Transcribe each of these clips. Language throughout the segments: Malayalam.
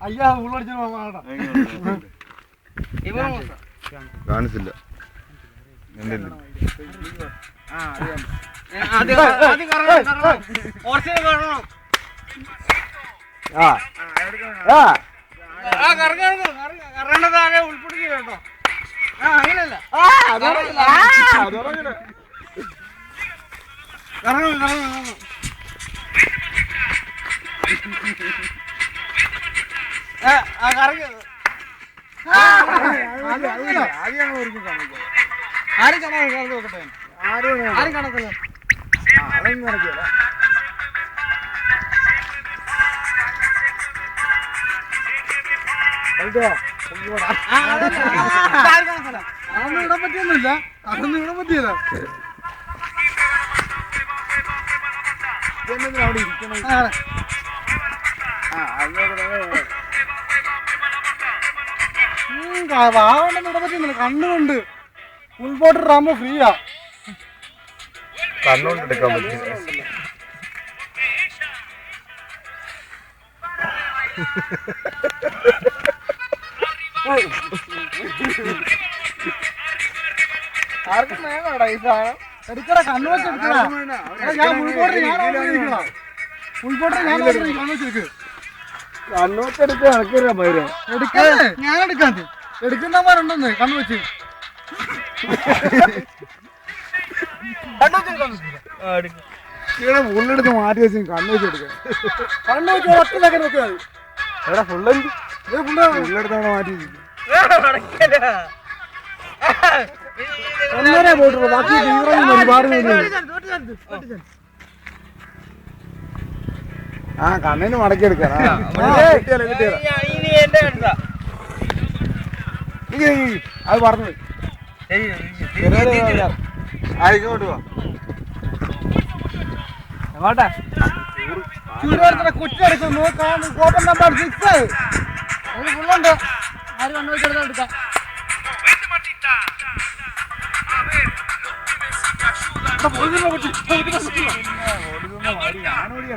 അയ്യാ ഉള്ളടിച്ച കാണിച്ചില്ല. കറങ്ങേണ്ടതാകെ ഉൾപ്പെടുത്തി കേട്ടോ. അങ്ങനെയല്ല ആരും കാണാൻ നോക്കട്ടെ. ആരും കാണത്തില്ല. അതൊന്നും ഇടാൻ പറ്റിയൊന്നുമില്ല. അതൊന്നും ഇടാൻ പറ്റിയല്ല. അവിടെ ഇരിക്കണം. വാഗൊന്നും ഇടാൻ പറ്റുന്നില്ല. കണ്ണുകൊണ്ട് ഫുൾ ബോട്ടർ ആകുമ്പോ ഫ്രീയാ. കണ്ണുകൊണ്ട് എടുക്കാൻ പറ്റില്ല. ആർക്കും വേണോടാ ഈ സാധനം? എടുക്കടാ, കണ്ണു വെച്ച് എടുക്കടാ. ഞാൻ ഫുൾ ബോട്ടർ ഞാൻ ഓർഡർ ഫുൾ ബോട്ടർ ഞാൻ ഓർഡർ കണ്ണു വെച്ചെടുക്ക്. കണ്ണു വെച്ചെടുക്കുക നടക്കില്ല പൈര. എടുക്കേ, ഞാൻ എടുക്കാൻ എടുക്കുന്നവരുണ്ടെന്ന് കണ്ണു വെച്ച്. ഫുള്ളെടുത്ത് മാറ്റി വെച്ച് കണ്ണു വെച്ച് എടുക്കാം. കണ്ണു വെച്ച് ഒറ്റ സെക്കൻഡ് വെച്ചാൽ മതി. എടാ ഫുള്ളെടുത്ത് മാറ്റി ഒന്നര പോയിട്ടുള്ളൂ. ബാക്കി ഒരുപാട് ആ കണ്ണിന് മടക്കി എടുക്കാം. അത് പറഞ്ഞു ആയിക്കോട്ട് പോവാ. എങ്ങോട്ടാ കുറ്റെടുക്കുന്നു. കോപ്പൺ നമ്പർ 6 ഫുള്ളുണ്ട്. ആര് കണ്ണു വെച്ചെടുത്താൽ എടുക്കാം.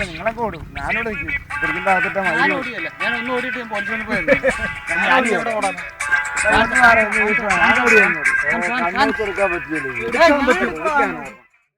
നിങ്ങളൊക്കെ ഓടും. ഞാനോട് പിടിക്കേണ്ട അകത്തിട്ട ഞാൻ ഒന്നും ഓടിയിട്ട് പോലീസിന് പോയത്.